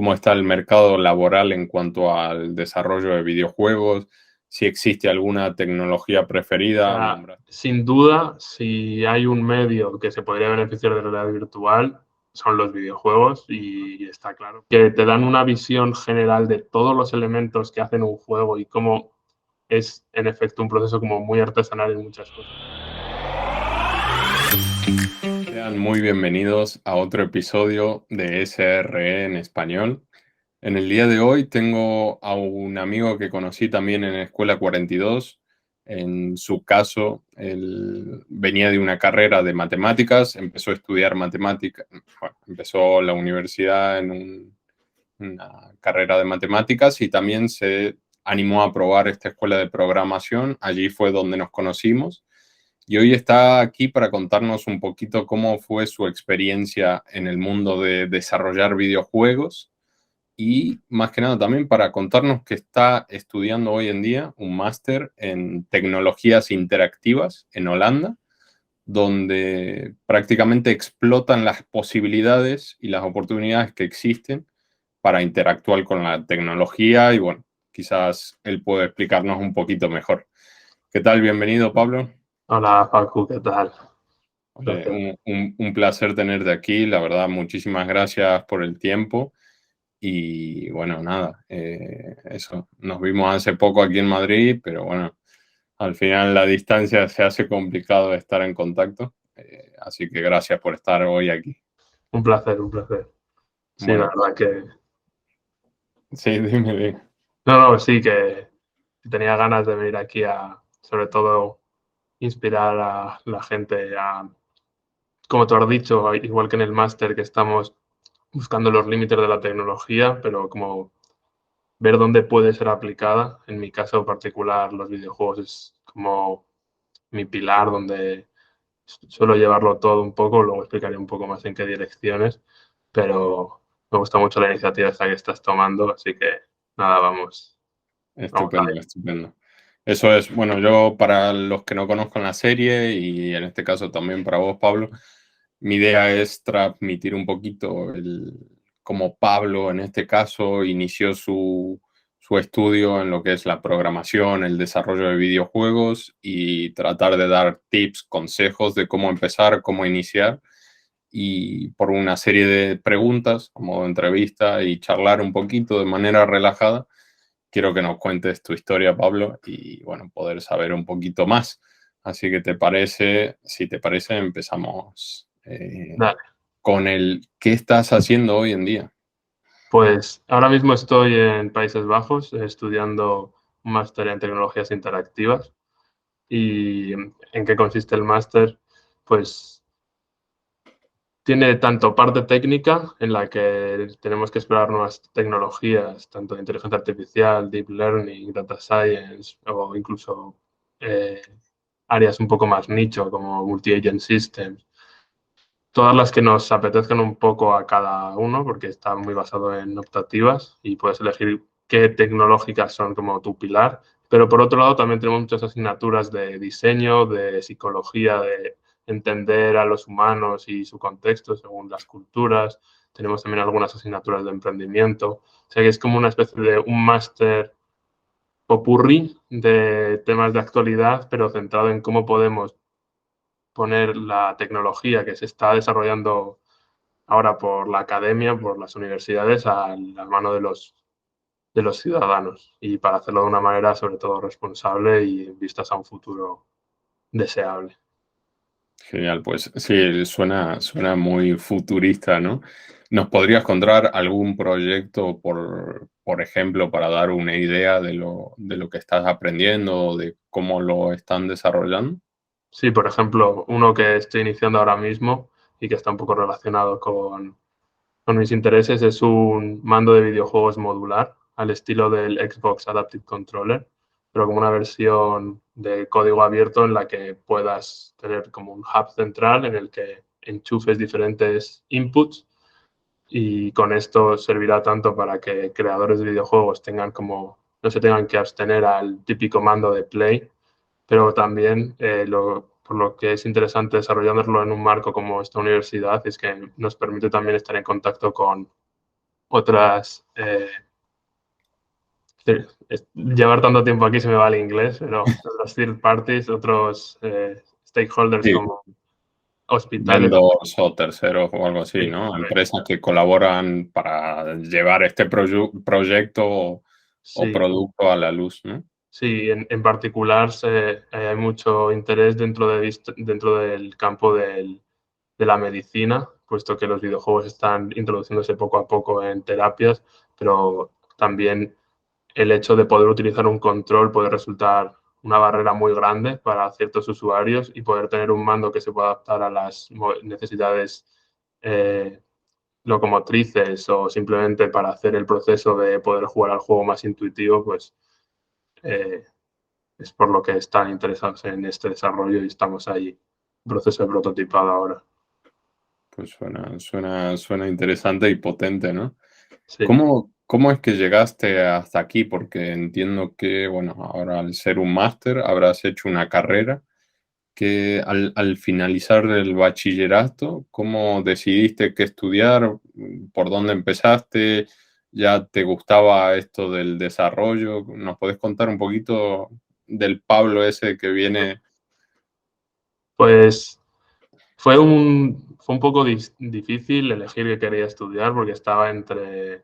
cómo está el mercado laboral en cuanto al desarrollo de videojuegos, si existe alguna tecnología preferida. Sin duda, si hay un medio que se podría beneficiar de la realidad virtual, son los videojuegos y está claro que te dan una visión general de todos los elementos que hacen un juego y cómo es en efecto un proceso como muy artesanal en muchas cosas. Sean muy bienvenidos a otro episodio de SRE en español. En el día de hoy tengo a un amigo que conocí también en Escuela 42. En su caso, él venía de una carrera de matemáticas, empezó a estudiar matemáticas, bueno, empezó la universidad en una carrera de matemáticas y también se animó a probar esta escuela de programación. Allí fue donde nos conocimos. Y hoy está aquí para contarnos un poquito cómo fue su experiencia en el mundo de desarrollar videojuegos y más que nada también para contarnos que está estudiando hoy en día un máster en tecnologías interactivas en Holanda, donde prácticamente explotan las posibilidades y las oportunidades que existen para interactuar con la tecnología y bueno, quizás él puede explicarnos un poquito mejor. ¿Qué tal? Bienvenido, Pablo. Hola, Facu, ¿qué tal? Un Oye, placer. un placer tenerte aquí, la verdad, muchísimas gracias por el tiempo. Y bueno, nada, eso, nos vimos hace poco aquí en Madrid, pero bueno, al final la distancia se hace complicado de estar en contacto, así que gracias por estar hoy aquí. Un placer, un placer. Sí, la Bueno, verdad que... sí, dime. No, sí, que tenía ganas de venir aquí a, sobre todo, inspirar a la gente a, como tú has dicho, igual que en el máster que estamos buscando los límites de la tecnología, pero como ver dónde puede ser aplicada. En mi caso particular, los videojuegos es como mi pilar, donde suelo llevarlo todo un poco, luego explicaré un poco más en qué direcciones, pero me gusta mucho la iniciativa esta que estás tomando, así que nada, vamos a Estupendo, ver. estupendo. Eso es, bueno, yo para los que no conozcan la serie y en este caso también para vos, Pablo, mi idea es transmitir un poquito cómo Pablo en este caso inició su estudio en lo que es la programación, el desarrollo de videojuegos y tratar de dar tips, consejos de cómo empezar, cómo iniciar y por una serie de preguntas, como entrevista y charlar un poquito de manera relajada. Quiero que nos cuentes tu historia, Pablo, y bueno, poder saber un poquito más. Así que si te parece, empezamos Dale. con el ¿qué estás haciendo hoy en día? Pues ahora mismo estoy en Países Bajos estudiando un máster en tecnologías interactivas. ¿Y en qué consiste el máster? Pues tiene tanto parte técnica, en la que tenemos que explorar nuevas tecnologías, tanto de inteligencia artificial, deep learning, data science o incluso eh, áreas un poco más nicho como multi-agent systems. Todas las que nos apetezcan un poco a cada uno, porque está muy basado en optativas y puedes elegir qué tecnológicas son como tu pilar. Pero por otro lado, también tenemos muchas asignaturas de diseño, de psicología, de entender a los humanos y su contexto según las culturas. Tenemos también algunas asignaturas de emprendimiento. O sea que es como una especie de un máster popurrí de temas de actualidad, pero centrado en cómo podemos poner la tecnología que se está desarrollando ahora por la academia, por las universidades, a la mano de los ciudadanos y para hacerlo de una manera sobre todo responsable y en vistas a un futuro deseable. Genial, pues sí, suena muy futurista, ¿no? ¿Nos podrías contar algún proyecto, por ejemplo, para dar una idea de lo que estás aprendiendo o de cómo lo están desarrollando? Sí, por ejemplo, uno que estoy iniciando ahora mismo y que está un poco relacionado con mis intereses es un mando de videojuegos modular al estilo del Xbox Adaptive Controller, pero como una versión de código abierto en la que puedas tener como un hub central en el que enchufes diferentes inputs y con esto servirá tanto para que creadores de videojuegos tengan como no se tengan que abstener al típico mando de Play, pero también por lo que es interesante desarrollarlo en un marco como esta universidad es que nos permite también estar en contacto con otras... llevar tanto tiempo aquí se me va el inglés, pero los third parties, otros stakeholders Sí, como hospitales. vendors o terceros o algo así, Sí, ¿no? correcto. Empresas que colaboran para llevar este proyecto o Sí, producto a la luz, ¿no? sí, en particular hay mucho interés dentro del campo de la medicina, puesto que los videojuegos están introduciéndose poco a poco en terapias, pero también el hecho de poder utilizar un control puede resultar una barrera muy grande para ciertos usuarios y poder tener un mando que se pueda adaptar a las necesidades eh, locomotrices o simplemente para hacer el proceso de poder jugar al juego más intuitivo, pues eh, es por lo que están interesados en este desarrollo y estamos ahí en proceso de prototipado ahora. Pues suena interesante y potente, ¿no? Sí. ¿Cómo es que llegaste hasta aquí? Porque entiendo que, bueno, ahora al ser un máster habrás hecho una carrera que al finalizar el bachillerato, ¿cómo decidiste qué estudiar? ¿Por dónde empezaste? ¿Ya te gustaba esto del desarrollo? ¿Nos podés contar un poquito del Pablo ese que viene? Pues fue un poco difícil elegir qué quería estudiar porque estaba entre...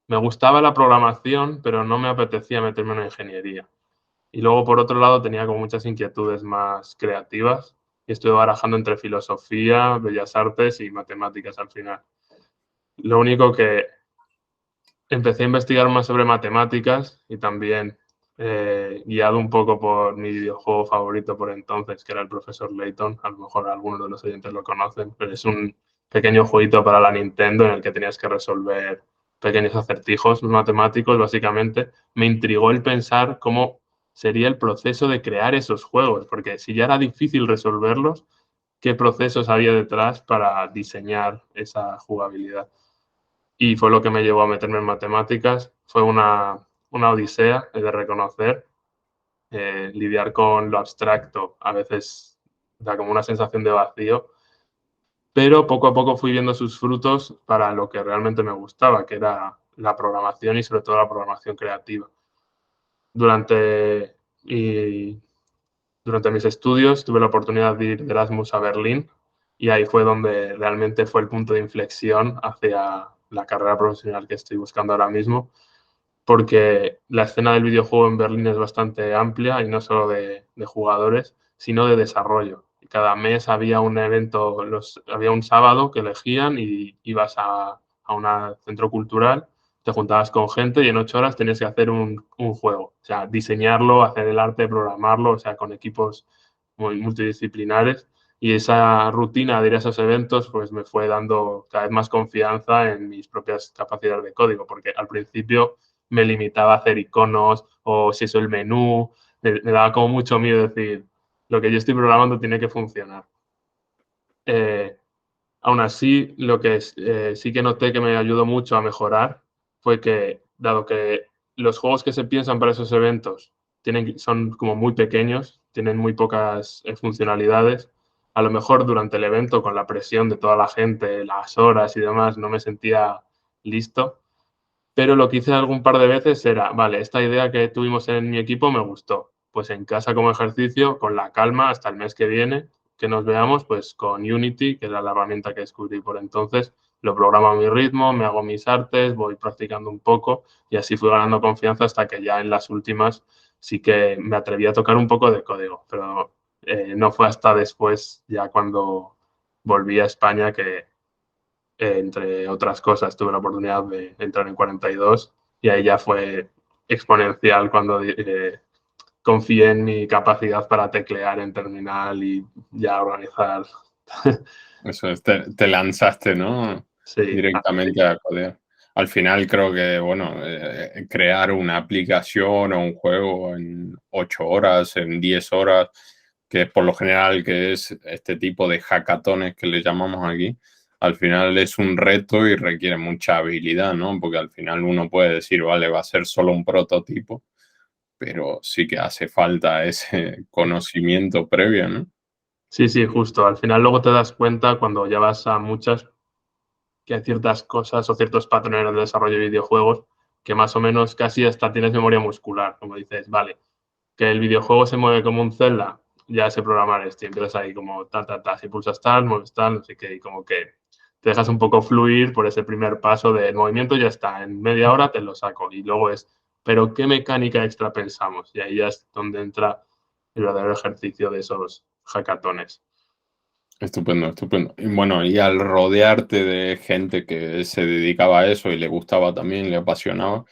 Me gustaba la programación, pero no me apetecía meterme en una ingeniería. Y luego, por otro lado, tenía como muchas inquietudes más creativas y estuve barajando entre filosofía, bellas artes y matemáticas al final. Lo único que empecé a investigar más sobre matemáticas y también guiado un poco por mi videojuego favorito por entonces, que era el Profesor Layton. A lo mejor algunos de los oyentes lo conocen, pero es un pequeño jueguito para la Nintendo en el que tenías que resolver pequeños acertijos matemáticos, básicamente. Me intrigó el pensar cómo sería el proceso de crear esos juegos, porque si ya era difícil resolverlos, ¿qué procesos había detrás para diseñar esa jugabilidad? Y fue lo que me llevó a meterme en matemáticas. Fue una odisea, he de reconocer. Lidiar con lo abstracto a veces da como una sensación de vacío, pero poco a poco fui viendo sus frutos para lo que realmente me gustaba, que era la programación y sobre todo la programación creativa. Durante, y, durante mis estudios tuve la oportunidad de ir de Erasmus a Berlín y ahí fue donde realmente fue el punto de inflexión hacia la carrera profesional que estoy buscando ahora mismo, porque la escena del videojuego en Berlín es bastante amplia y no solo de jugadores, sino de desarrollo. Y cada mes había un evento, había un sábado que elegían y ibas a un centro cultural, te juntabas con gente y en 8 horas tenías que hacer un juego. O sea, diseñarlo, hacer el arte, programarlo, o sea, con equipos muy multidisciplinares. Y esa rutina de ir a esos eventos pues me fue dando cada vez más confianza en mis propias capacidades de código, porque al principio me limitaba a hacer iconos o si eso el menú, me daba como mucho miedo decir, lo que yo estoy programando tiene que funcionar. Eh, Aún así, lo que sí que noté que me ayudó mucho a mejorar fue que, dado que los juegos que se piensan para esos eventos son como muy pequeños, tienen muy pocas funcionalidades, a lo mejor durante el evento, con la presión de toda la gente, las horas y demás, no me sentía listo, pero lo que hice algún par de veces era, vale, esta idea que tuvimos en mi equipo me gustó. Pues en casa como ejercicio, con la calma, hasta el mes que viene, que nos veamos, pues con Unity, que era la herramienta que descubrí por entonces, lo programo a mi ritmo, me hago mis artes, voy practicando un poco y así fui ganando confianza hasta que ya en las últimas sí que me atreví a tocar un poco de código, pero no fue hasta después, ya cuando volví a España, que entre otras cosas, tuve la oportunidad de entrar en 42 y ahí ya fue exponencial cuando confié en mi capacidad para teclear en terminal y ya organizar. Eso es, te lanzaste, ¿no? Sí, así. Directamente a codear. Al final creo que, bueno, crear una aplicación o un juego en 8 horas, en 10 horas, que es por lo general que es este tipo de hackatones que le llamamos aquí, al final es un reto y requiere mucha habilidad, ¿no? Porque al final uno puede decir, vale, va a ser solo un prototipo, pero sí que hace falta ese conocimiento previo, ¿no? Sí, sí, justo. Al final luego te das cuenta cuando ya vas a muchas. que hay ciertas cosas o ciertos patrones en el desarrollo de videojuegos que más o menos casi hasta tienes memoria muscular, como dices, vale, que el videojuego se mueve como un Zelda, ya sé programar esto, y empiezas ahí como si pulsas tal, mueves tal, no sé qué, y como que te dejas un poco fluir por ese primer paso del movimiento, ya está, en media hora te lo saco, y luego es, pero ¿qué mecánica extra pensamos? Y ahí ya es donde entra el verdadero ejercicio de esos hackatones. Estupendo, estupendo. Y bueno, y al rodearte de gente que se dedicaba a eso y le gustaba también, le apasionaba,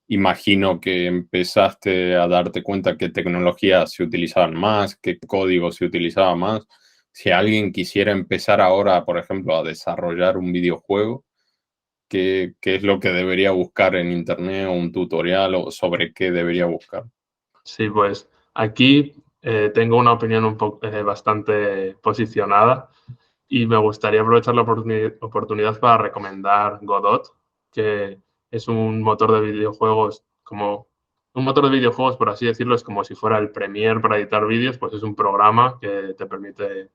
imagino que empezaste a darte cuenta qué tecnologías se utilizaban más, qué código se utilizaba más. Si alguien quisiera empezar ahora, por ejemplo, a desarrollar un videojuego, ¿qué es lo que debería buscar en internet o un tutorial o sobre qué debería buscar? Sí, pues aquí tengo una opinión un poco bastante posicionada y me gustaría aprovechar la oportunidad para recomendar Godot, que es un motor de videojuegos como un motor de videojuegos, por así decirlo, es como si fuera el Premiere para editar vídeos, pues es un programa que te permite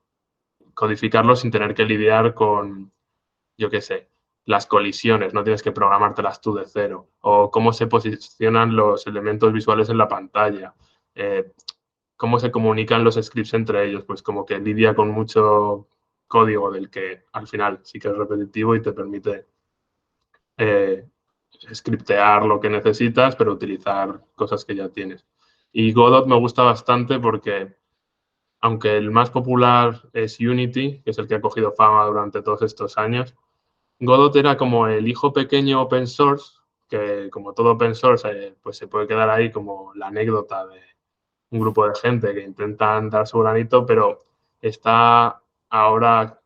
codificarlo sin tener que lidiar con, yo qué sé, las colisiones, no tienes que programártelas tú de cero, o cómo se posicionan los elementos visuales en la pantalla, eh, cómo se comunican los scripts entre ellos, pues como que lidia con mucho código del que al final sí que es repetitivo y te permite eh, scriptear lo que necesitas, pero utilizar cosas que ya tienes. Y Godot me gusta bastante porque, aunque el más popular es Unity, que es el que ha cogido fama durante todos estos años, Godot era como el hijo pequeño open source, que como todo open source, pues se puede quedar ahí como la anécdota de un grupo de gente que intentan dar su granito, pero está ahora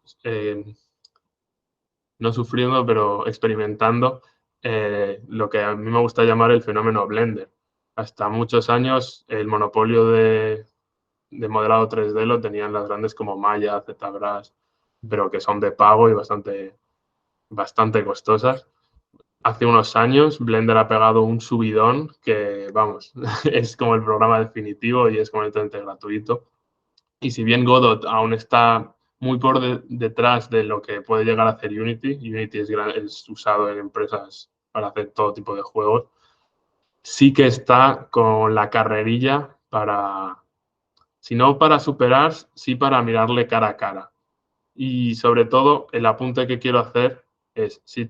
no sufriendo, pero experimentando lo que a mí me gusta llamar el fenómeno Blender. Hasta muchos años el monopolio de modelado 3D lo tenían las grandes como Maya, ZBrush, pero que son de pago y bastante costosas. Hace unos años Blender ha pegado un subidón que, vamos, es como el programa definitivo y es completamente gratuito. Y si bien Godot aún está muy por detrás de lo que puede llegar a hacer Unity, Unity es usado en empresas para hacer todo tipo de juegos, sí que está con la carrerilla para, si no para superar, sí para mirarle cara a cara. Y sobre todo, el apunte que quiero hacer es, si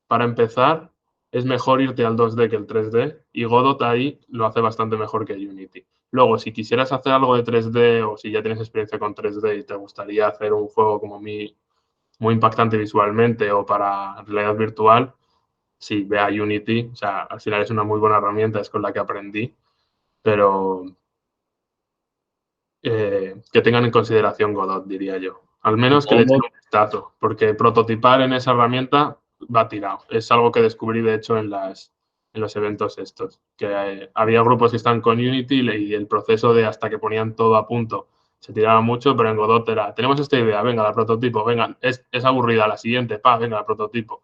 para empezar, es mejor irte al 2D que el 3D y Godot ahí lo hace bastante mejor que Unity. Luego, si quisieras hacer algo de 3D o si ya tienes experiencia con 3D y te gustaría hacer un juego como muy impactante visualmente o para realidad virtual, sí, ve a Unity. O sea, al final es una muy buena herramienta, es con la que aprendí, pero que tengan en consideración Godot, diría yo. Al menos que le echen Godot, un vistazo, porque prototipar en esa herramienta va tirado. Es algo que descubrí, de hecho, en los eventos estos, que había grupos que están con Unity y el proceso de hasta que ponían todo a punto se tiraba mucho, pero en Godot era, tenemos esta idea, venga, la prototipo, venga, es aburrida, la siguiente, venga, la prototipo.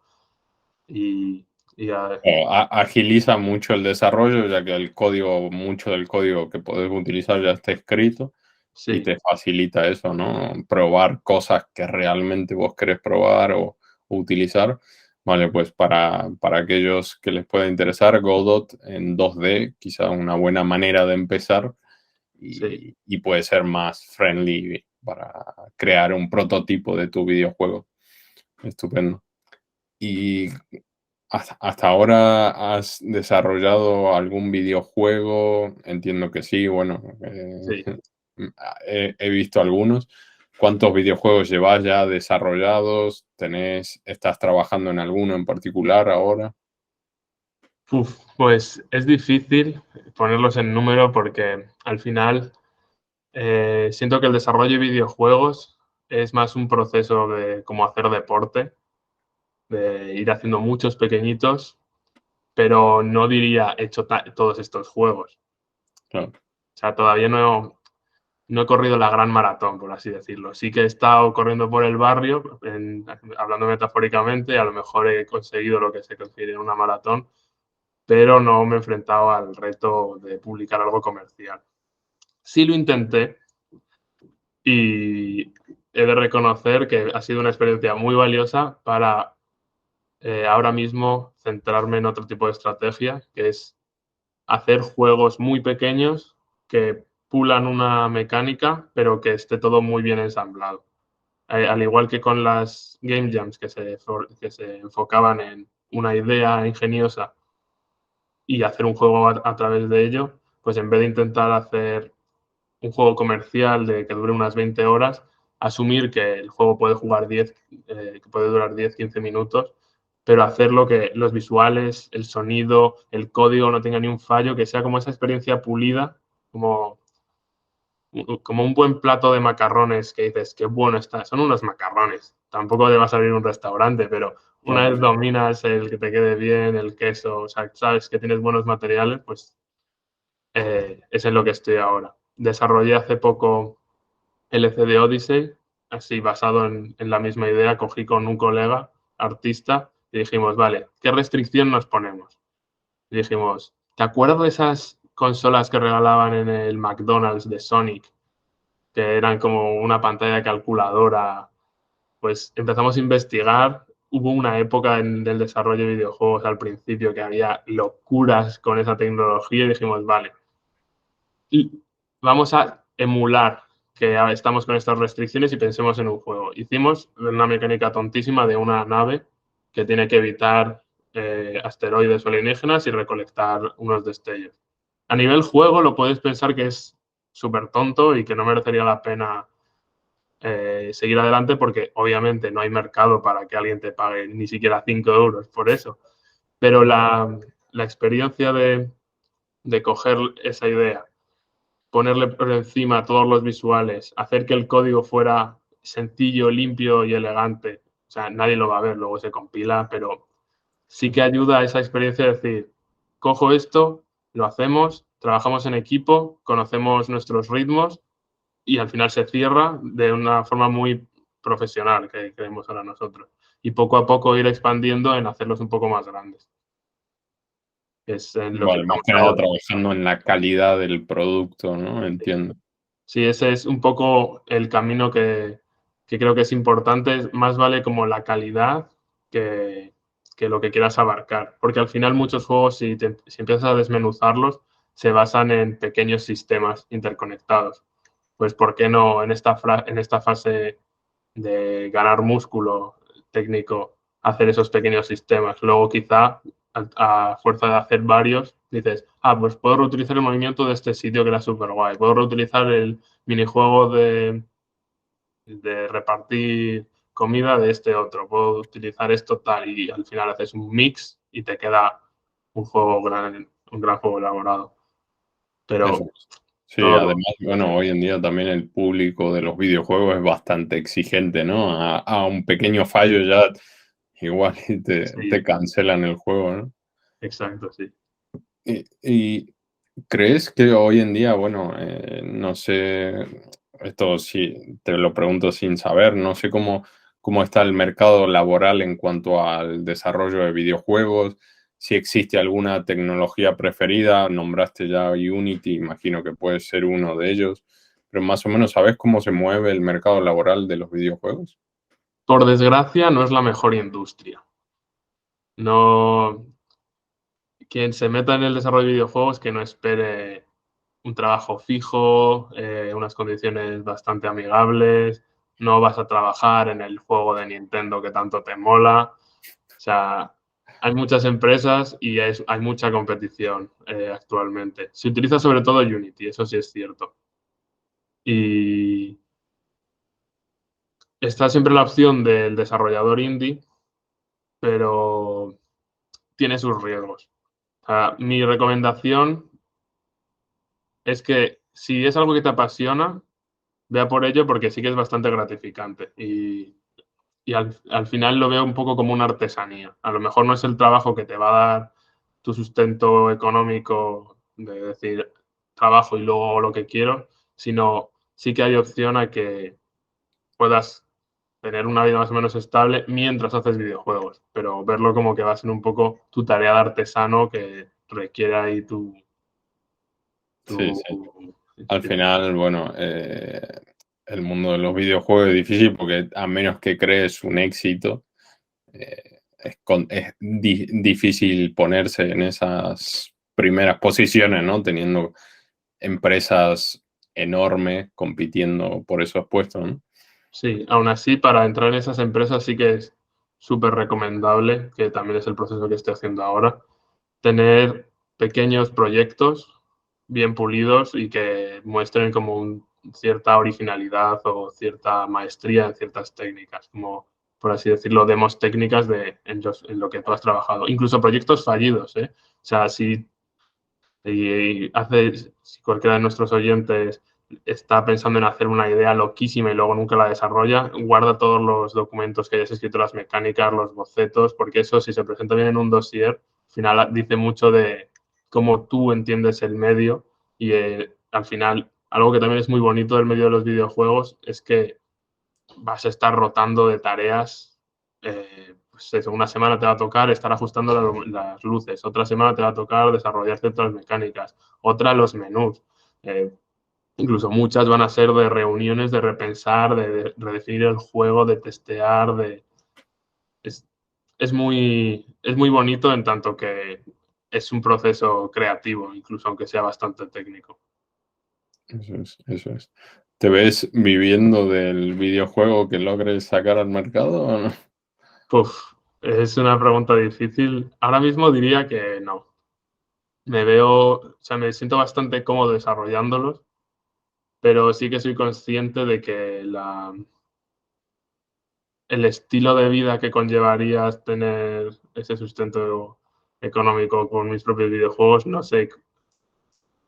Y, y agiliza mucho el desarrollo, ya que el código, mucho del código que podés utilizar ya está escrito y sí, te facilita eso, ¿no? Probar cosas que realmente vos querés probar o utilizar. Vale, pues para aquellos que les pueda interesar, Godot en 2D, quizá una buena manera de empezar sí. y puede ser más friendly para crear un prototipo de tu videojuego. Estupendo. ¿Y hasta ahora has desarrollado algún videojuego? Entiendo que sí, bueno, Sí. he visto algunos. ¿Cuántos videojuegos llevas ya desarrollados? ¿Estás trabajando en alguno en particular ahora? Uf, pues es difícil ponerlos en número porque al final siento que el desarrollo de videojuegos es más un proceso de como hacer deporte, de ir haciendo muchos pequeñitos, pero no diría he hecho todos estos juegos. Claro. O sea, todavía no he corrido la gran maratón, por así decirlo. Sí que he estado corriendo por el barrio, hablando metafóricamente, a lo mejor he conseguido lo que se considera una maratón, pero no me he enfrentado al reto de publicar algo comercial. Sí lo intenté y he de reconocer que ha sido una experiencia muy valiosa para ahora mismo centrarme en otro tipo de estrategia, que es hacer juegos muy pequeños que pulan una mecánica, pero que esté todo muy bien ensamblado. Al igual que con las Game Jams que se enfocaban en una idea ingeniosa y hacer un juego a través de ello, pues en vez de intentar hacer un juego comercial de que dure unas 20 horas, asumir que el juego puede jugar 10, que puede durar 10-15 minutos, pero hacerlo que los visuales, el sonido, el código no tenga ni un fallo, que sea como esa experiencia pulida, como, como un buen plato de macarrones que dices, qué bueno está, son unos macarrones. Tampoco te vas a abrir un restaurante, pero una vez dominas el que te quede bien, el queso, o sea, sabes que tienes buenos materiales, pues es en lo que estoy ahora. Desarrollé hace poco LCD Odyssey, así basado en la misma idea, cogí con un colega artista y dijimos, vale, ¿qué restricción nos ponemos? Y dijimos, ¿te acuerdas de esas consolas que regalaban en el McDonald's de Sonic? Que eran como una pantalla calculadora. Pues empezamos a investigar. Hubo una época del desarrollo de videojuegos al principio que había locuras con esa tecnología y dijimos, vale, y vamos a emular que estamos con estas restricciones y pensemos en un juego. Hicimos una mecánica tontísima de una nave que tiene que evitar asteroides o alienígenas y recolectar unos destellos. A nivel juego lo puedes pensar que es súper tonto y que no merecería la pena seguir adelante porque obviamente no hay mercado para que alguien te pague ni siquiera 5 euros por eso. Pero la experiencia de coger esa idea, ponerle por encima todos los visuales, hacer que el código fuera sencillo, limpio y elegante. O sea, nadie lo va a ver, luego se compila, pero sí que ayuda a esa experiencia de decir, cojo esto, lo hacemos, trabajamos en equipo, conocemos nuestros ritmos y al final se cierra de una forma muy profesional que creemos ahora nosotros. Y poco a poco ir expandiendo en hacerlos un poco más grandes. Es en lo que Vale, más estamos que nada ahora. trabajando en la calidad del producto, ¿no? Entiendo. Sí, ese es un poco el camino que creo que es importante. Más vale como la calidad que, que lo que quieras abarcar. Porque al final muchos juegos, si empiezas a desmenuzarlos, se basan en pequeños sistemas interconectados. Pues, ¿por qué no en esta fase de ganar músculo técnico hacer esos pequeños sistemas? Luego quizá a fuerza de hacer varios, dices, pues puedo reutilizar el movimiento de este sitio que era súper guay, puedo reutilizar el minijuego de repartir comida de este otro, puedo utilizar esto tal y al final haces un mix y te queda un gran juego elaborado. Eso. Pero Sí, todo, además, bueno, hoy en día también el público de los videojuegos es bastante exigente, ¿no? A un pequeño fallo ya igual y te sí, cancelan el juego, ¿no? exacto, sí. Y crees que hoy en día, bueno, no sé, esto sí, te lo pregunto sin saber, no sé cómo está el mercado laboral en cuanto al desarrollo de videojuegos, si existe alguna tecnología preferida, nombraste ya Unity, imagino que puede ser uno de ellos, pero más o menos, ¿sabes cómo se mueve el mercado laboral de los videojuegos? Por desgracia, no es la mejor industria. No, quien se meta en el desarrollo de videojuegos que no espere un trabajo fijo, unas condiciones bastante amigables, no vas a trabajar en el juego de Nintendo que tanto te mola. O sea, hay muchas empresas y hay mucha competición actualmente. Se utiliza sobre todo Unity, eso sí es cierto. Y está siempre la opción del desarrollador indie, pero tiene sus riesgos. O sea, mi recomendación es que si es algo que te apasiona, vea por ello porque sí que es bastante gratificante y al final lo veo un poco como una artesanía. A lo mejor no es el trabajo que te va a dar tu sustento económico de decir trabajo y luego lo que quiero, sino sí que hay opción a que puedas tener una vida más o menos estable mientras haces videojuegos, pero verlo como que va a ser un poco tu tarea de artesano que requiere ahí Sí, tu sí. Al final, bueno, el mundo de los videojuegos es difícil porque a menos que crees un éxito, es difícil ponerse en esas primeras posiciones, ¿no? Teniendo empresas enormes compitiendo por esos puestos, ¿no? Sí, aún así, para entrar en esas empresas sí que es súper recomendable, que también es el proceso que estoy haciendo ahora, tener pequeños proyectos bien pulidos y que muestren como cierta originalidad o cierta maestría en ciertas técnicas, como por así decirlo, demos técnicas en lo que tú has trabajado. Incluso proyectos fallidos, ¿eh? O sea, si cualquiera de nuestros oyentes está pensando en hacer una idea loquísima y luego nunca la desarrolla, guarda todos los documentos que hayas escrito, las mecánicas, los bocetos, porque eso, si se presenta bien en un dossier, al final dice mucho de cómo tú entiendes el medio y al final, algo que también es muy bonito del medio de los videojuegos es que vas a estar rotando de tareas. Pues eso, una semana te va a tocar estar ajustando las luces, otra semana te va a tocar desarrollar ciertas mecánicas, otra los menús. Eh, Incluso muchas van a ser de reuniones, de repensar, de redefinir el juego, de testear, es, es muy bonito en tanto que es un proceso creativo, incluso aunque sea bastante técnico. Eso es, eso es. ¿Te ves viviendo del videojuego que logres sacar al mercado o no? Uf, es una pregunta difícil. Ahora mismo diría que no. O sea, me siento bastante cómodo desarrollándolos, pero sí que soy consciente de que el estilo de vida que conllevaría tener ese sustento económico con mis propios videojuegos, no sé,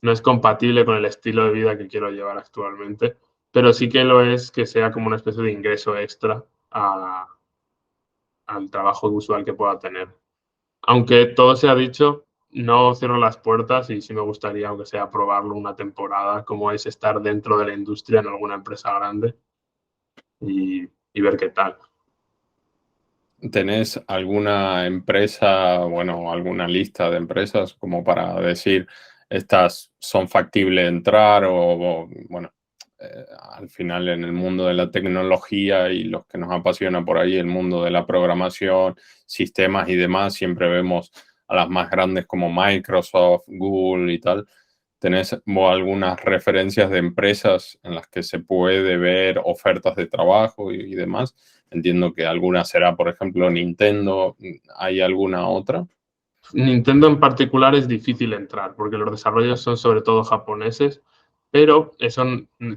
no es compatible con el estilo de vida que quiero llevar actualmente, pero sí que lo es que sea como una especie de ingreso extra al trabajo usual que pueda tener. Aunque todo se ha dicho, no cierro las puertas y sí me gustaría, aunque sea, probarlo una temporada, como es estar dentro de la industria en alguna empresa grande y ver qué tal. ¿Tenés alguna empresa, bueno, alguna lista de empresas como para decir estas son factibles de entrar bueno, al final en el mundo de la tecnología y los que nos apasiona por ahí, el mundo de la programación, sistemas y demás, siempre vemos a las más grandes como Microsoft, Google y tal? ¿Tenés vos algunas referencias de empresas en las que se puede ver ofertas de trabajo y demás? Entiendo que alguna será, por ejemplo, Nintendo. ¿Hay alguna otra? Nintendo en particular es difícil entrar porque los desarrollos son sobre todo japoneses, pero eso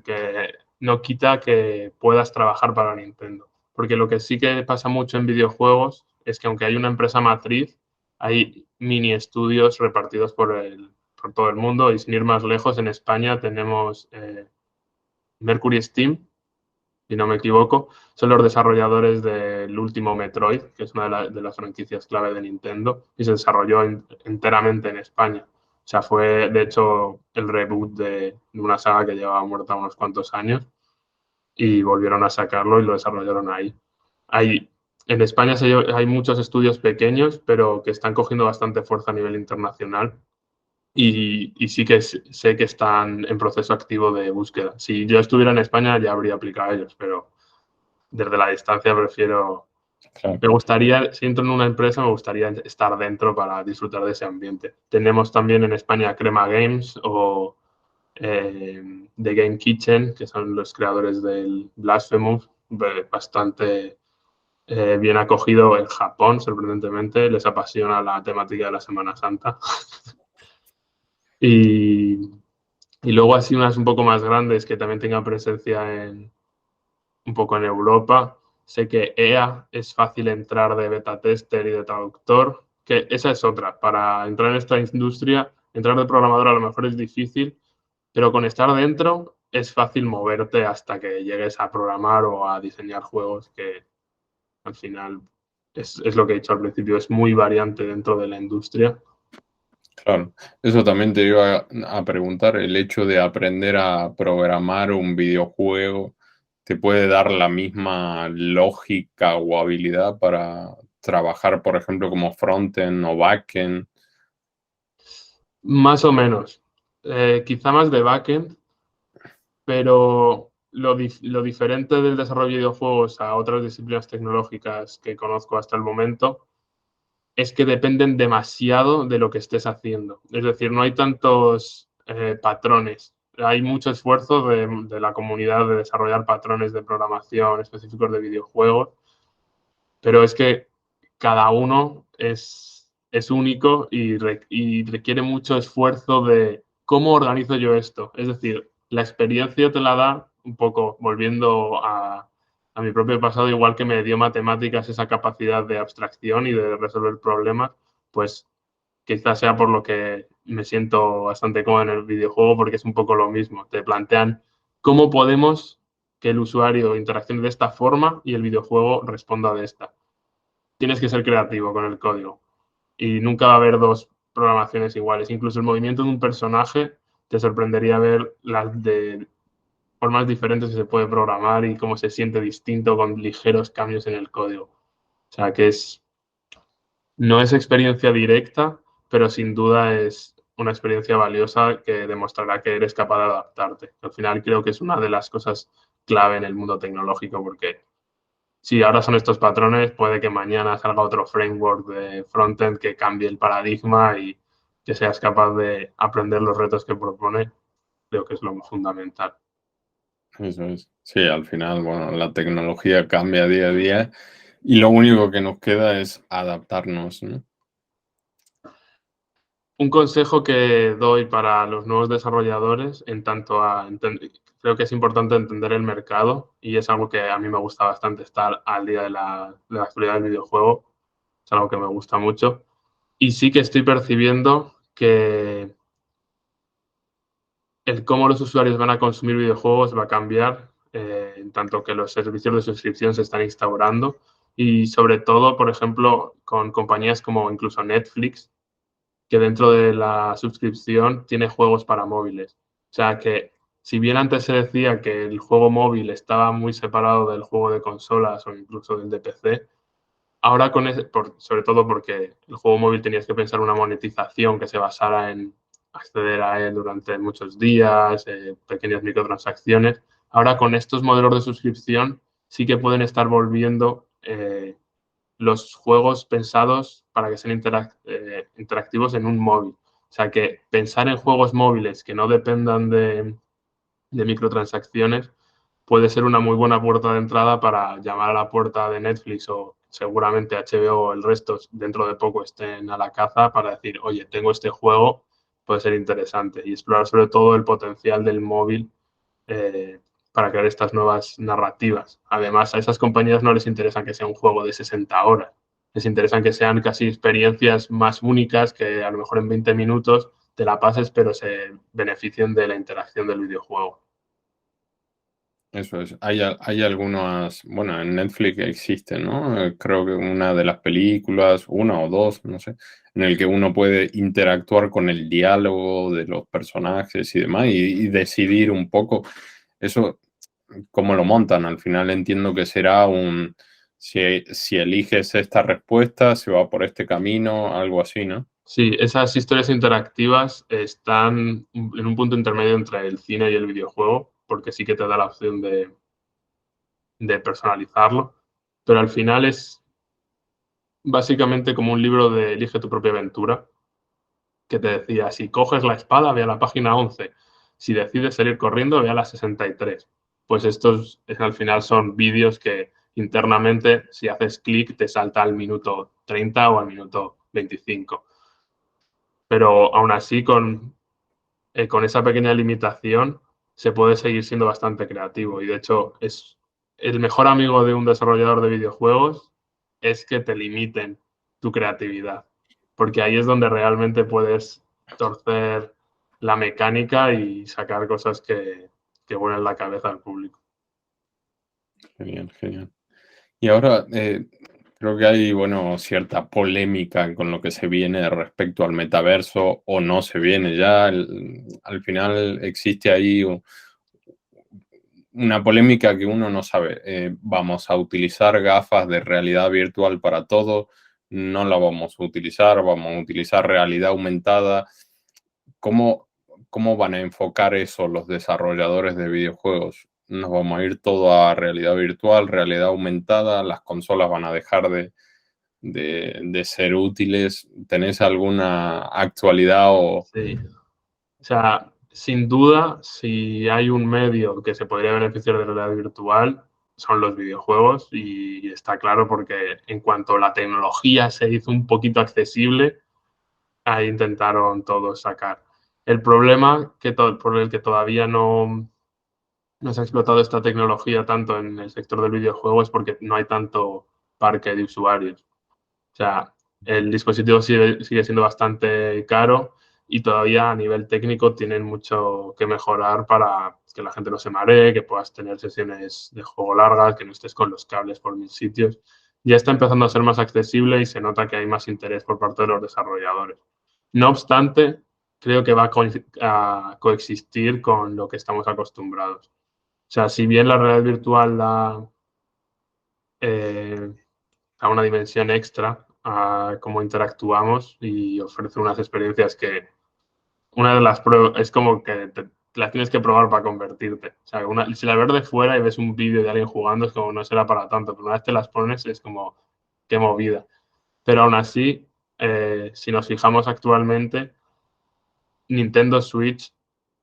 que no quita que puedas trabajar para Nintendo. Porque lo que sí que pasa mucho en videojuegos es que aunque hay una empresa matriz, hay mini estudios repartidos por todo el mundo y sin ir más lejos, en España tenemos Mercury Steam, si no me equivoco, son los desarrolladores del último Metroid, que es una de las franquicias clave de Nintendo, y se desarrolló enteramente en España. O sea, fue de hecho el reboot de una saga que llevaba muerta unos cuantos años y volvieron a sacarlo y lo desarrollaron ahí. Hay, en España hay muchos estudios pequeños, pero que están cogiendo bastante fuerza a nivel internacional y sí que sé que están en proceso activo de búsqueda. Si yo estuviera en España ya habría aplicado a ellos, pero desde la distancia prefiero, Claro. me gustaría, si entro en una empresa, me gustaría estar dentro para disfrutar de ese ambiente. Tenemos también en España Crema Games o The Game Kitchen, que son los creadores del Blasphemous, bastante bien acogido en Japón, sorprendentemente, les apasiona la temática de la Semana Santa. y, y luego así unas un poco más grandes que también tengan presencia un poco en Europa. Sé que EA es fácil entrar de beta tester y de traductor, que esa es otra. Para entrar en esta industria, entrar de programador a lo mejor es difícil, pero con estar dentro es fácil moverte hasta que llegues a programar o a diseñar juegos, que al final es lo que he dicho al principio, es muy variante dentro de la industria. Claro, eso también te iba a preguntar, el hecho de aprender a programar un videojuego, ¿te puede dar la misma lógica o habilidad para trabajar, por ejemplo, como frontend o backend? Más o menos. Quizá más de backend, pero lo diferente del desarrollo de videojuegos a otras disciplinas tecnológicas que conozco hasta el momento es que dependen demasiado de lo que estés haciendo. Es decir, no hay tantos patrones. Hay mucho esfuerzo de la comunidad de desarrollar patrones de programación específicos de videojuegos, pero es que cada uno es único y requiere mucho esfuerzo de cómo organizo yo esto. Es decir, la experiencia te la da un poco volviendo a mi propio pasado, igual que me dio matemáticas esa capacidad de abstracción y de resolver problemas, pues quizás sea por lo que me siento bastante cómodo en el videojuego, porque es un poco lo mismo. Te plantean cómo podemos que el usuario interaccione de esta forma y el videojuego responda de esta. Tienes que ser creativo con el código y nunca va a haber dos programaciones iguales. Incluso el movimiento de un personaje te sorprendería ver las de formas diferentes que se puede programar y cómo se siente distinto con ligeros cambios en el código. O sea que no es experiencia directa, pero sin duda es una experiencia valiosa que demostrará que eres capaz de adaptarte. Al final creo que es una de las cosas clave en el mundo tecnológico porque si ahora son estos patrones, puede que mañana salga otro framework de frontend que cambie el paradigma y que seas capaz de aprender los retos que propone. Creo que es lo fundamental. Eso es. Sí, al final, bueno, la tecnología cambia día a día y lo único que nos queda es adaptarnos, ¿no? Un consejo que doy para los nuevos desarrolladores, en tanto creo que es importante entender el mercado y es algo que a mí me gusta bastante estar al día de la actualidad del videojuego, es algo que me gusta mucho. Y sí que estoy percibiendo que el cómo los usuarios van a consumir videojuegos va a cambiar, en tanto que los servicios de suscripción se están instaurando y sobre todo, por ejemplo, con compañías como incluso Netflix, que dentro de la suscripción tiene juegos para móviles. O sea que si bien antes se decía que el juego móvil estaba muy separado del juego de consolas o incluso del de PC, ahora sobre todo porque el juego móvil tenías que pensar una monetización que se basara en acceder a él durante muchos días, pequeñas microtransacciones. Ahora con estos modelos de suscripción sí que pueden estar volviendo los juegos pensados para que sean interactivos en un móvil. O sea que pensar en juegos móviles que no dependan de microtransacciones puede ser una muy buena puerta de entrada para llamar a la puerta de Netflix o seguramente HBO o el resto dentro de poco estén a la caza para decir, oye, tengo este juego, puede ser interesante y explorar sobre todo el potencial del móvil eh, para crear estas nuevas narrativas. Además, a esas compañías no les interesa que sea un juego de 60 horas, les interesa que sean casi experiencias más únicas que a lo mejor en 20 minutos te la pases, pero se beneficien de la interacción del videojuego. Eso es. Hay algunas, bueno, en Netflix existen, ¿no? Creo que una de las películas, una o dos, no sé, en el que uno puede interactuar con el diálogo de los personajes y demás y decidir un poco eso, cómo lo montan. Al final entiendo que será si eliges esta respuesta, se va por este camino, algo así, ¿no? Sí, esas historias interactivas están en un punto intermedio entre el cine y el videojuego, porque sí que te da la opción de personalizarlo, pero al final es básicamente como un libro de Elige tu propia aventura, que te decía, si coges la espada, ve a la página 11, si decides salir corriendo, ve a la 63. Pues estos al final son vídeos que internamente, si haces clic, te salta al minuto 30 o al minuto 25. Pero aún así, con esa pequeña limitación se puede seguir siendo bastante creativo y de hecho es el mejor amigo de un desarrollador de videojuegos es que te limiten tu creatividad, porque ahí es donde realmente puedes torcer la mecánica y sacar cosas que vuelan la cabeza al público. Genial, genial. Y ahora creo que hay, bueno, cierta polémica con lo que se viene respecto al metaverso o no se viene ya. Al final existe ahí una polémica que uno no sabe. ¿Vamos a utilizar gafas de realidad virtual para todo? ¿No la vamos a utilizar? ¿Vamos a utilizar realidad aumentada? ¿Cómo, cómo van a enfocar eso los desarrolladores de videojuegos? ¿Nos vamos a ir todo a realidad virtual, realidad aumentada? ¿Las consolas van a dejar de ser útiles. ¿Tenés alguna actualidad o...? Sí. O sea, sin duda, si hay un medio que se podría beneficiar de la realidad virtual, son los videojuegos y está claro porque en cuanto la tecnología se hizo un poquito accesible, ahí intentaron todos sacar. El problema por el que todavía no se ha explotado esta tecnología tanto en el sector del videojuego es porque no hay tanto parque de usuarios. O sea, el dispositivo sigue siendo bastante caro y todavía a nivel técnico tienen mucho que mejorar para que la gente no se maree, que puedas tener sesiones de juego largas, que no estés con los cables por mil sitios. Ya está empezando a ser más accesible y se nota que hay más interés por parte de los desarrolladores. No obstante, creo que va a coexistir con lo que estamos acostumbrados. O sea, si bien la realidad virtual eh, da una dimensión extra a cómo interactuamos y ofrece unas experiencias que una de las pruebas es como que las tienes que probar para convertirte. O sea, si la ves de fuera y ves un vídeo de alguien jugando es como no será para tanto, pero una vez te las pones es como qué movida. Pero aún así, si nos fijamos actualmente, Nintendo Switch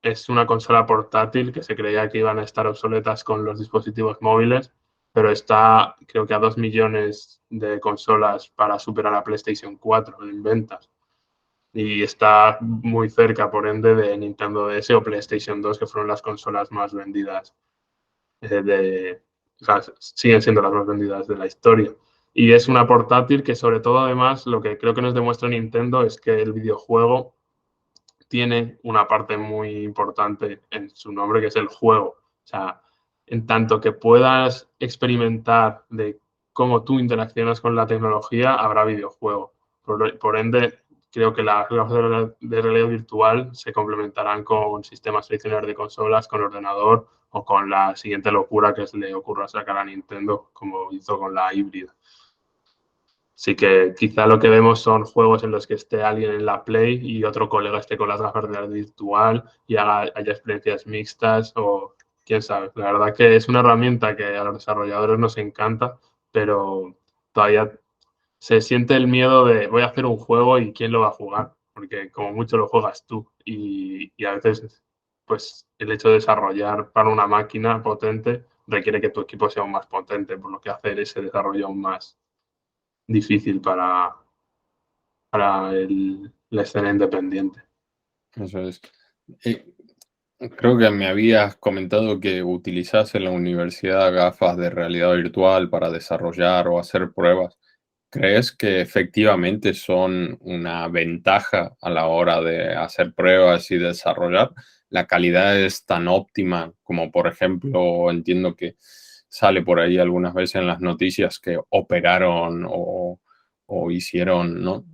es una consola portátil que se creía que iban a estar obsoletas con los dispositivos móviles, pero está creo que a 2 millones de consolas para superar a PlayStation 4 en ventas. Y está muy cerca, por ende, de Nintendo DS o PlayStation 2, que fueron las consolas más vendidas o sea, siguen siendo las más vendidas de la historia. Y es una portátil que sobre todo, además, lo que creo que nos demuestra Nintendo es que el videojuego tiene una parte muy importante en su nombre, que es el juego. O sea, en tanto que puedas experimentar de cómo tú interaccionas con la tecnología, habrá videojuego. Por ende, creo que las gafas de realidad virtual se complementarán con sistemas tradicionales de consolas, con ordenador o con la siguiente locura que se le ocurra sacar a Nintendo, como hizo con la híbrida. Sí que quizá lo que vemos son juegos en los que esté alguien en la Play y otro colega esté con las gafas de realidad virtual y haya experiencias mixtas o quién sabe. La verdad que es una herramienta que a los desarrolladores nos encanta, pero todavía se siente el miedo de voy a hacer un juego y quién lo va a jugar, porque como mucho lo juegas tú y a veces pues el hecho de desarrollar para una máquina potente requiere que tu equipo sea aún más potente, por lo que hacer ese desarrollo aún más difícil para la escena independiente. Eso es. Eh, Creo que me habías comentado que utilizás en la universidad gafas de realidad virtual para desarrollar o hacer pruebas. ¿Crees que efectivamente son una ventaja a la hora de hacer pruebas y desarrollar? ¿La calidad es tan óptima como, por ejemplo, entiendo que sale por ahí algunas veces en las noticias que operaron o hicieron, ¿no?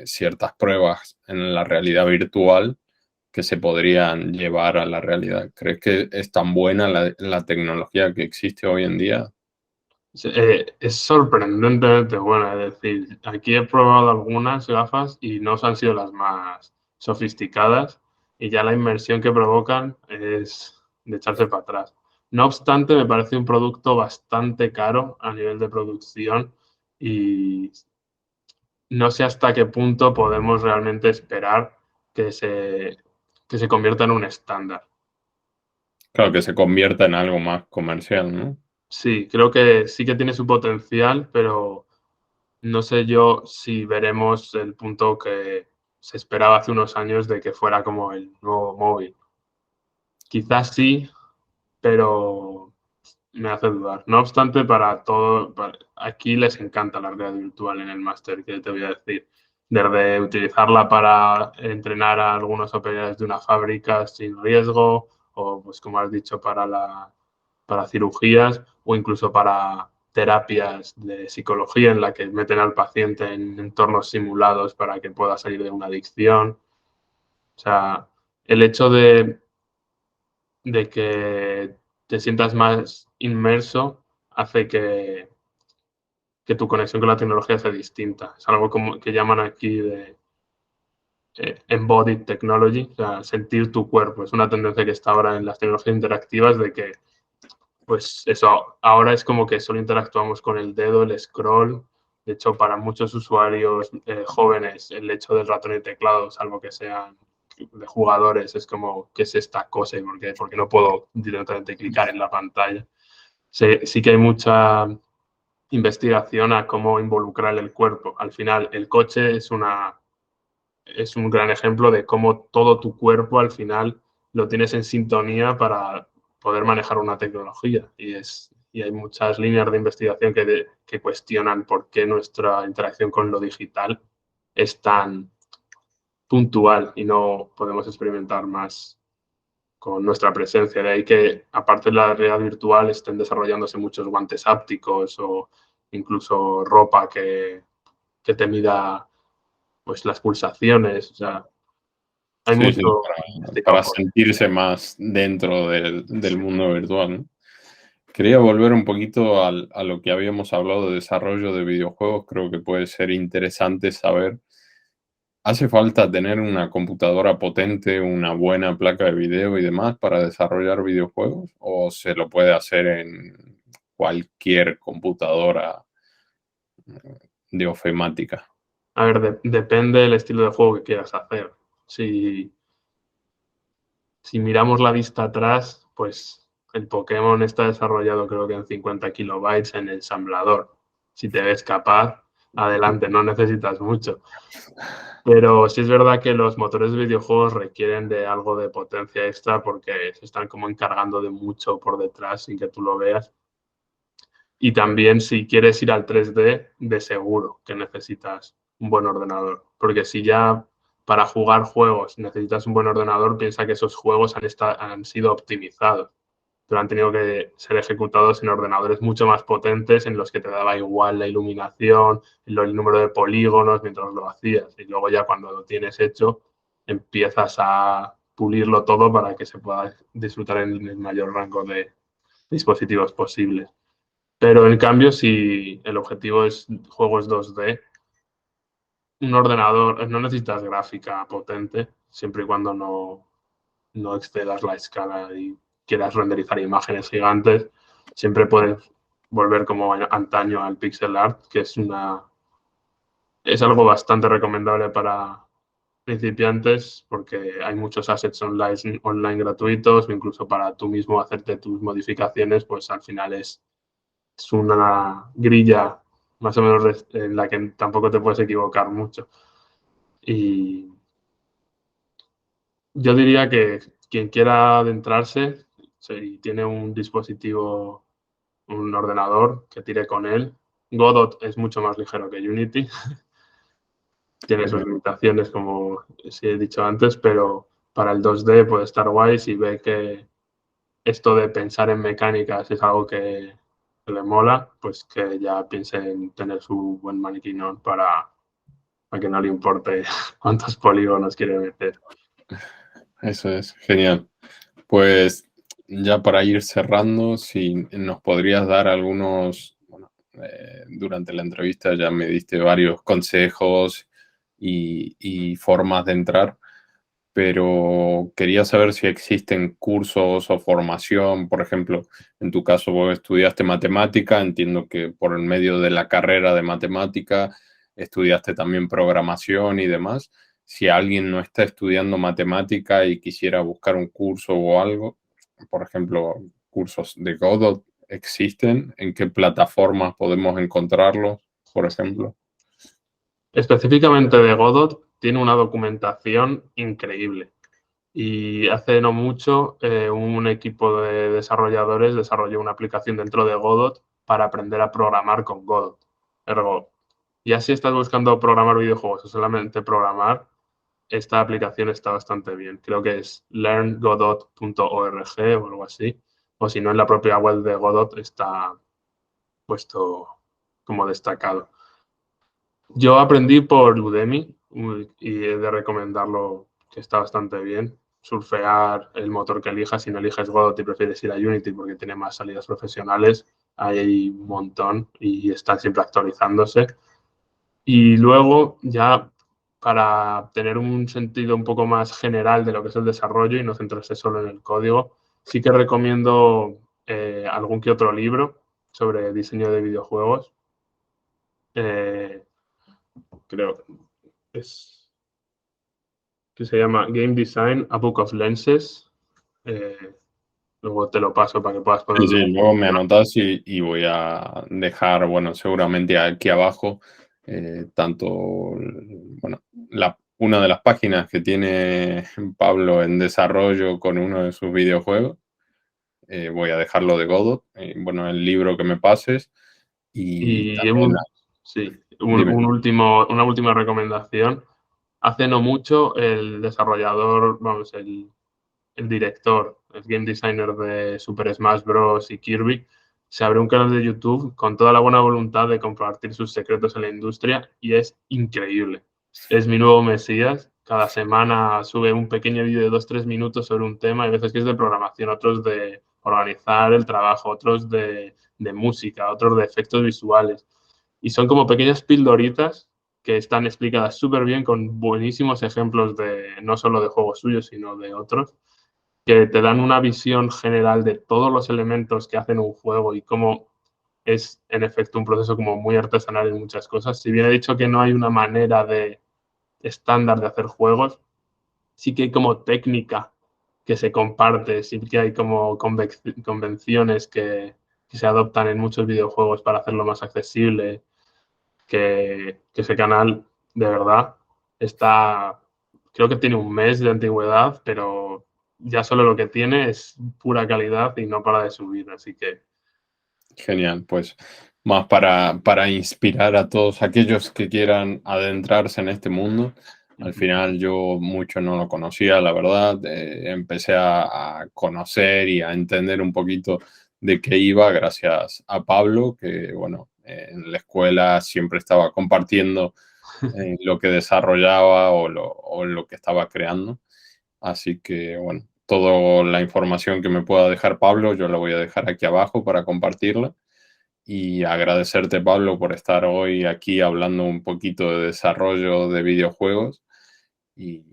Ciertas pruebas en la realidad virtual que se podrían llevar a la realidad? ¿Crees que es tan buena la tecnología que existe hoy en día? Es sorprendentemente buena, es decir, aquí he probado algunas gafas y no han sido las más sofisticadas y ya la inmersión que provocan es de echarse para atrás. No obstante, me parece un producto bastante caro a nivel de producción y no sé hasta qué punto podemos realmente esperar que que se convierta en un estándar. Claro, que se convierta en algo más comercial, ¿no? Sí, creo que sí que tiene su potencial, pero no sé yo si veremos el punto que se esperaba hace unos años de que fuera como el nuevo móvil. Quizás sí, pero me hace dudar. No obstante, aquí les encanta la realidad virtual en el máster, que te voy a decir. Desde utilizarla para entrenar a algunos operarios de una fábrica sin riesgo, o pues como has dicho, para cirugías, o incluso para terapias de psicología en la que meten al paciente en entornos simulados para que pueda salir de una adicción. O sea, el hecho de que te sientas más inmerso hace que tu conexión con la tecnología sea distinta. Es algo como que llaman aquí de embodied technology, o sea, sentir tu cuerpo. Es una tendencia que está ahora en las tecnologías interactivas de que, pues eso, ahora es como que solo interactuamos con el dedo, el scroll, De hecho, para muchos usuarios jóvenes, el hecho del ratón y teclado, salvo que sean de jugadores, es como, ¿qué es esta cosa? ¿Y por qué no puedo directamente clicar en la pantalla? Sí que hay mucha investigación a cómo involucrar el cuerpo. Al final, el coche es un gran ejemplo de cómo todo tu cuerpo al final lo tienes en sintonía para poder manejar una tecnología. Y hay muchas líneas de investigación que cuestionan por qué nuestra interacción con lo digital es tan puntual y no podemos experimentar más con nuestra presencia. De ahí que, aparte de la realidad virtual, estén desarrollándose muchos guantes hápticos o incluso ropa que te mida pues, las pulsaciones. O sea, hay Sí, mucho sí, investigado para por sentirse más dentro del mundo virtual, ¿no? Quería volver un poquito a lo que habíamos hablado de desarrollo de videojuegos. Creo que puede ser interesante saber, ¿hace falta tener una computadora potente, una buena placa de video y demás para desarrollar videojuegos? ¿O se lo puede hacer en cualquier computadora de ofimática? A ver, depende del estilo de juego que quieras hacer. Si, si miramos la vista atrás, pues el Pokémon está desarrollado creo que en 50 kilobytes en el ensamblador. Si te ves capaz, adelante, no necesitas mucho. Pero sí es verdad que los motores de videojuegos requieren de algo de potencia extra porque se están como encargando de mucho por detrás sin que tú lo veas. Y también si quieres ir al 3D, de seguro que necesitas un buen ordenador. Porque si ya para jugar juegos necesitas un buen ordenador, piensa que esos juegos han sido optimizados. Pero han tenido que ser ejecutados en ordenadores mucho más potentes en los que te daba igual la iluminación, el número de polígonos mientras lo hacías. Y luego ya cuando lo tienes hecho, empiezas a pulirlo todo para que se pueda disfrutar en el mayor rango de dispositivos posibles. Pero en cambio, si el objetivo es juegos 2D, un ordenador, no necesitas gráfica potente, siempre y cuando no excedas la escala y quieras renderizar imágenes gigantes, siempre puedes volver como antaño al pixel art, que es algo bastante recomendable para principiantes porque hay muchos assets online gratuitos o incluso para tú mismo hacerte tus modificaciones, pues al final es una grilla más o menos en la que tampoco te puedes equivocar mucho. Y yo diría que quien quiera adentrarse, si tiene un dispositivo, un ordenador que tire con él, Godot es mucho más ligero que Unity. Tiene sus limitaciones, como sí he dicho antes, pero para el 2D puede estar guay si ve que esto de pensar en mecánicas es algo que le mola, pues que ya piense en tener su buen maniquinón para que no le importe cuántos polígonos quiere meter. Eso es genial. Pues ya para ir cerrando, si nos podrías dar algunos, bueno, durante la entrevista ya me diste varios consejos y formas de entrar, pero quería saber si existen cursos o formación. Por ejemplo, en tu caso vos estudiaste matemática, entiendo que por el medio de la carrera de matemática estudiaste también programación y demás. Si alguien no está estudiando matemática y quisiera buscar un curso o algo, por ejemplo, cursos de Godot, ¿existen? ¿En qué plataformas podemos encontrarlos, por ejemplo? Específicamente de Godot, tiene una documentación increíble. Y hace no mucho, un equipo de desarrolladores desarrolló una aplicación dentro de Godot para aprender a programar con Godot. Ergo, ya si estás buscando programar videojuegos o solamente programar, esta aplicación está bastante bien. Creo que es learngodot.org o algo así. O si no, en la propia web de Godot está puesto como destacado. Yo aprendí por Udemy y he de recomendarlo, que está bastante bien. Surfear el motor que elijas, si no eliges Godot y prefieres ir a Unity porque tiene más salidas profesionales, hay un montón y están siempre actualizándose. Y luego ya para tener un sentido un poco más general de lo que es el desarrollo y no centrarse solo en el código, sí que recomiendo algún que otro libro sobre diseño de videojuegos. eh, creo, es que se llama Game Design, A Book of Lenses. Eh, Luego te lo paso para que puedas Sí, ponerlo. sí, luego me anotás y voy a dejar, bueno, seguramente aquí abajo, tanto, bueno, una de las páginas que tiene Pablo en desarrollo con uno de sus videojuegos. Voy a dejarlo de Godot, bueno, el libro que me pases y Y también, sí, dime. una última recomendación. Hace no mucho el desarrollador, vamos, el director, el game designer de Super Smash Bros. Y Kirby, se abrió un canal de YouTube con toda la buena voluntad de compartir sus secretos en la industria y es increíble. Es mi nuevo Mesías. Cada semana sube un pequeño vídeo de 2 3 minutos sobre un tema. Hay veces que es de programación, otros de organizar el trabajo, otros de música, otros de efectos visuales. Y son como pequeñas pildoritas que están explicadas súper bien con buenísimos ejemplos de no solo de juegos suyos, sino de otros que te dan una visión general de todos los elementos que hacen un juego y cómo es en efecto un proceso como muy artesanal en muchas cosas. Si bien he dicho que no hay una manera de estándar de hacer juegos, sí que hay como técnica que se comparte, sí que hay como convenciones que se adoptan en muchos videojuegos para hacerlo más accesible, que ese canal de verdad está, creo que tiene un mes de antigüedad, pero ya solo lo que tiene es pura calidad y no para de subir, así que Genial, pues más para inspirar a todos aquellos que quieran adentrarse en este mundo. Al final yo mucho no lo conocía, la verdad. Empecé a conocer y a entender un poquito de qué iba gracias a Pablo, que bueno, en la escuela siempre estaba compartiendo lo que desarrollaba o lo que estaba creando. Así que bueno, toda la información que me pueda dejar Pablo, yo la voy a dejar aquí abajo para compartirla. Y agradecerte, Pablo, por estar hoy aquí hablando un poquito de desarrollo de videojuegos. Y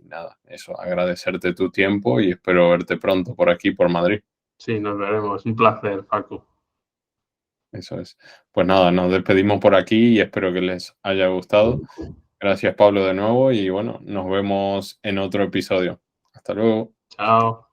nada, eso, agradecerte tu tiempo y espero verte pronto por aquí, por Madrid. sí, nos veremos. Un placer, Paco. Eso es. Pues nada, nos despedimos por aquí y espero que les haya gustado. Gracias, Pablo, de nuevo y bueno, nos vemos en otro episodio. Hasta luego. Chao.